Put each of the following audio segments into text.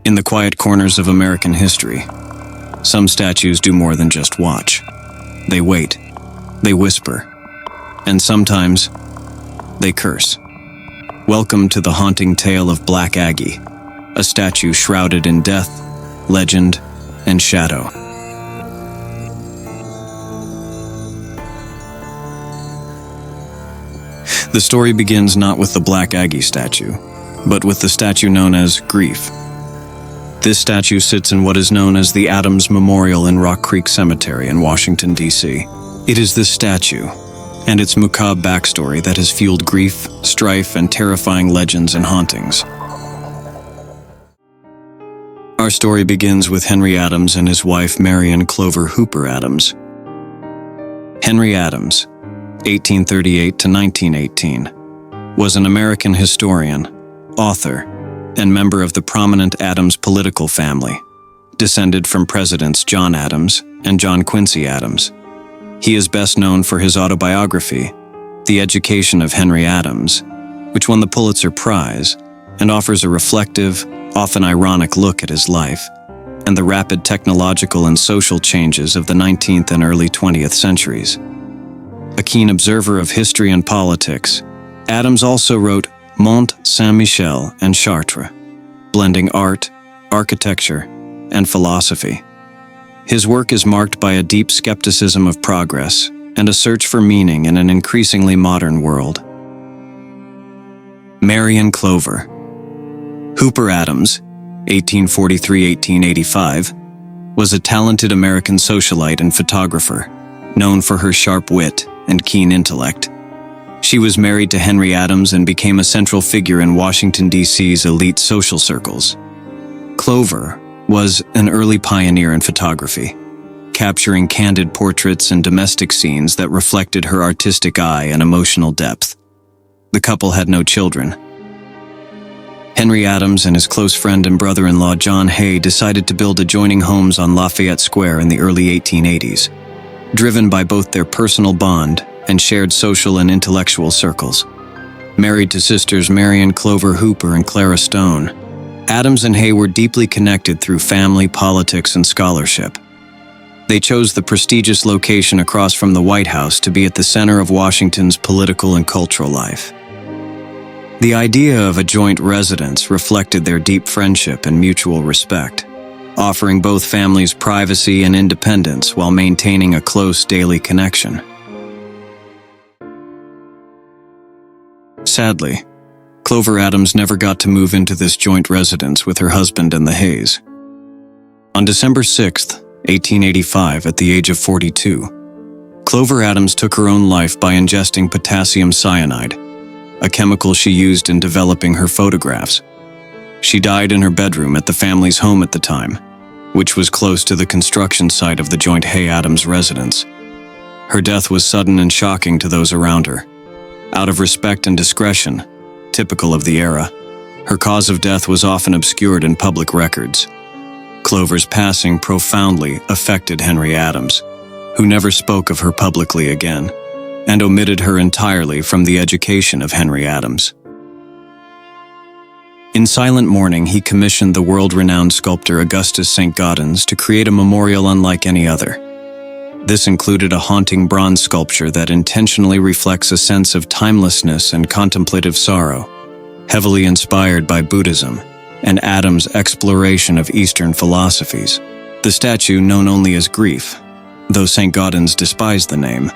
In the quiet corners of American history, some statues do more than just watch. They wait, they whisper, and sometimes they curse. Welcome to the haunting tale of Black Aggie, a statue shrouded in death, legend, and shadow. The story begins not with the Black Aggie statue, but with the statue known as Grief. This statue sits in what is known as the Adams Memorial in Rock Creek Cemetery in Washington, D.C. It is this statue and its macabre backstory that has fueled grief, strife, and terrifying legends and hauntings. Our story begins with Henry Adams and his wife Marion Clover Hooper Adams. Henry Adams, 1838 to 1918, was an American historian, author, and member of the prominent Adams political family, descended from Presidents John Adams and John Quincy Adams. He is best known for his autobiography, The Education of Henry Adams, which won the Pulitzer Prize and offers a reflective, often ironic look at his life and the rapid technological and social changes of the 19th and early 20th centuries. A keen observer of history and politics, Adams also wrote Mont Saint-Michel and Chartres, blending art, architecture, and philosophy. His work is marked by a deep skepticism of progress and a search for meaning in an increasingly modern world. Marion Clover Hooper Adams, 1843-1885, was a talented American socialite and photographer, known for her sharp wit and keen intellect. She was married to Henry Adams and became a central figure in Washington, D.C.'s elite social circles. Clover was an early pioneer in photography, capturing candid portraits and domestic scenes that reflected her artistic eye and emotional depth. The couple had no children. Henry Adams and his close friend and brother-in-law John Hay decided to build adjoining homes on Lafayette Square in the early 1880s, driven by both their personal bond and shared social and intellectual circles. Married to sisters Marion Clover Hooper and Clara Stone, Adams and Hay were deeply connected through family, politics, and scholarship. They chose the prestigious location across from the White House to be at the center of Washington's political and cultural life. The idea of a joint residence reflected their deep friendship and mutual respect, offering both families privacy and independence while maintaining a close daily connection. Sadly, Clover Adams never got to move into this joint residence with her husband and the Hays. On December 6, 1885, at the age of 42, Clover Adams took her own life by ingesting potassium cyanide, a chemical she used in developing her photographs. She died in her bedroom at the family's home at the time, which was close to the construction site of the joint Hay-Adams residence. Her death was sudden and shocking to those around her. Out of respect and discretion, typical of the era, her cause of death was often obscured in public records. Clover's passing profoundly affected Henry Adams, who never spoke of her publicly again, and omitted her entirely from the education of Henry Adams. In silent mourning, he commissioned the world-renowned sculptor Augustus Saint-Gaudens to create a memorial unlike any other. This included a haunting bronze sculpture that intentionally reflects a sense of timelessness and contemplative sorrow, heavily inspired by Buddhism and Adams' exploration of Eastern philosophies. The statue, known only as Grief, though Saint-Gaudens despised the name,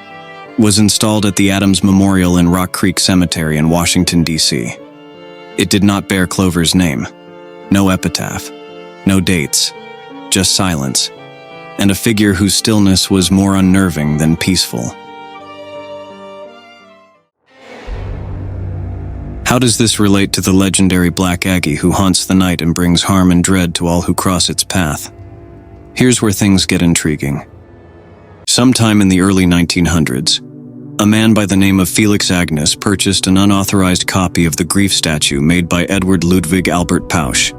was installed at the Adams Memorial in Rock Creek Cemetery in Washington, D.C. It did not bear Clover's name, no epitaph, no dates, just silence, and a figure whose stillness was more unnerving than peaceful. How does this relate to the legendary Black Aggie who haunts the night and brings harm and dread to all who cross its path? Here's where things get intriguing. Sometime in the early 1900s, a man by the name of Felix Agnus purchased an unauthorized copy of the Grief statue made by Edward Ludwig Albert Pausch.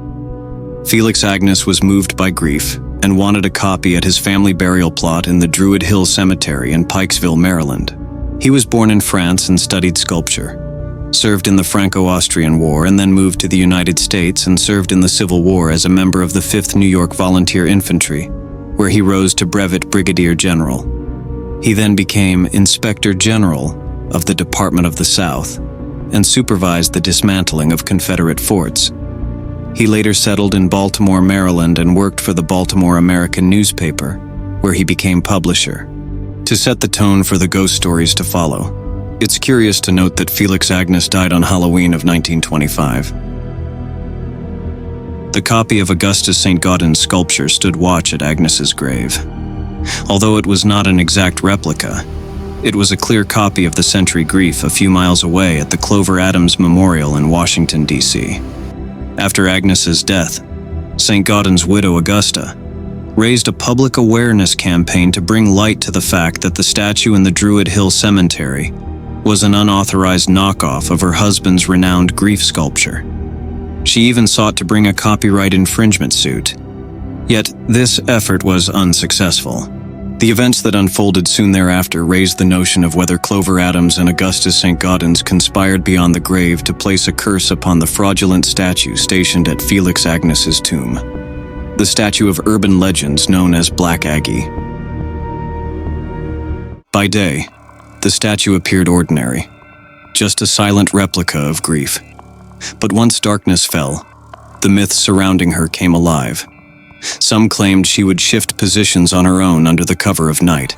Felix Agnus was moved by grief and wanted a copy at his family burial plot in the Druid Hill Cemetery in Pikesville, Maryland. He was born in France and studied sculpture. served in the Franco-Austrian War, and then moved to the United States and served in the Civil War as a member of the 5th New York Volunteer Infantry, where he rose to Brevet Brigadier General. He then became Inspector General of the Department of the South and supervised the dismantling of Confederate forts. He later settled in Baltimore, Maryland, and worked for the Baltimore American newspaper, where he became publisher. To set the tone for the ghost stories to follow, it's curious to note that Felix Agnus died on Halloween of 1925. The copy of Augustus Saint-Gaudens' sculpture stood watch at Agnes's grave. Although it was not an exact replica, it was a clear copy of the Century Grief a few miles away at the Clover Adams Memorial in Washington, D.C. After Agnes's death, Saint-Gaudens' widow Augusta raised a public awareness campaign to bring light to the fact that the statue in the Druid Hill Cemetery was an unauthorized knockoff of her husband's renowned grief sculpture. She even sought to bring a copyright infringement suit. Yet this effort was unsuccessful. The events that unfolded soon thereafter raised the notion of whether Clover Adams and Augustus Saint-Gaudens conspired beyond the grave to place a curse upon the fraudulent statue stationed at Felix Agnus's tomb, the statue of urban legends known as Black Aggie. By day, the statue appeared ordinary, just a silent replica of grief. But once darkness fell, the myths surrounding her came alive. Some claimed she would shift positions on her own under the cover of night.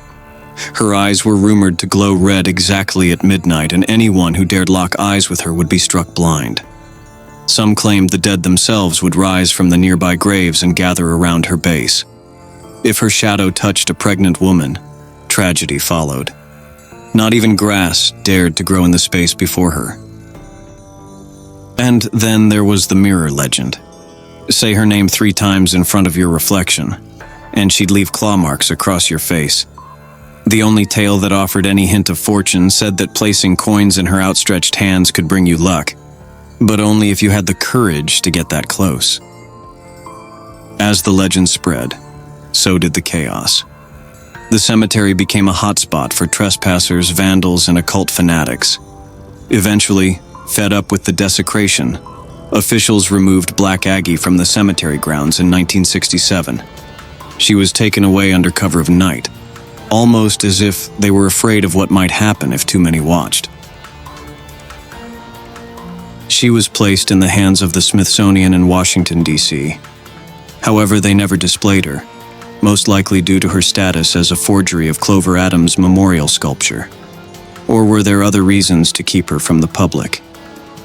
Her eyes were rumored to glow red exactly at midnight, and anyone who dared lock eyes with her would be struck blind. Some claimed the dead themselves would rise from the nearby graves and gather around her base. If her shadow touched a pregnant woman, tragedy followed. Not even grass dared to grow in the space before her. And then there was the mirror legend. Say her name 3 times in front of your reflection, and she'd leave claw marks across your face. The only tale that offered any hint of fortune said that placing coins in her outstretched hands could bring you luck, but only if you had the courage to get that close. As the legend spread, so did the chaos. The cemetery became a hotspot for trespassers, vandals, and occult fanatics. Eventually, fed up with the desecration, officials removed Black Aggie from the cemetery grounds in 1967. She was taken away under cover of night, almost as if they were afraid of what might happen if too many watched. She was placed in the hands of the Smithsonian in Washington, D.C. However, they never displayed her, most likely due to her status as a forgery of Clover Adams' memorial sculpture. Or were there other reasons to keep her from the public?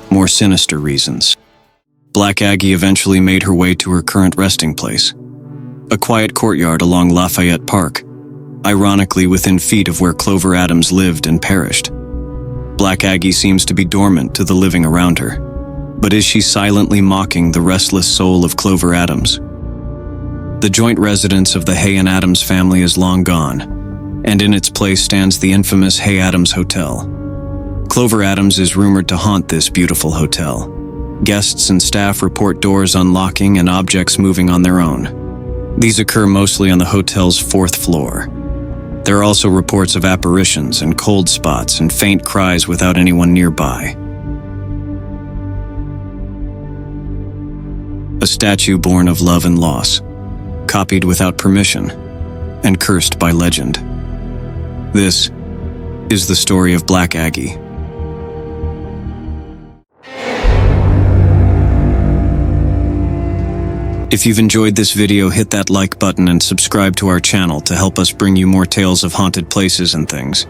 More sinister reasons. Black Aggie eventually made her way to her current resting place, a quiet courtyard along Lafayette Park, ironically within feet of where Clover Adams lived and perished. Black Aggie seems to be dormant to the living around her, but is she silently mocking the restless soul of Clover Adams? The joint residence of the Hay and Adams family is long gone, and in its place stands the infamous Hay Adams Hotel. Clover Adams is rumored to haunt this beautiful hotel. Guests and staff report doors unlocking and objects moving on their own. These occur mostly on the hotel's 4th floor. There are also reports of apparitions and cold spots and faint cries without anyone nearby. A statue born of love and loss, copied without permission, and cursed by legend. This is the story of Black Aggie. If you've enjoyed this video, hit that like button and subscribe to our channel to help us bring you more tales of haunted places and things.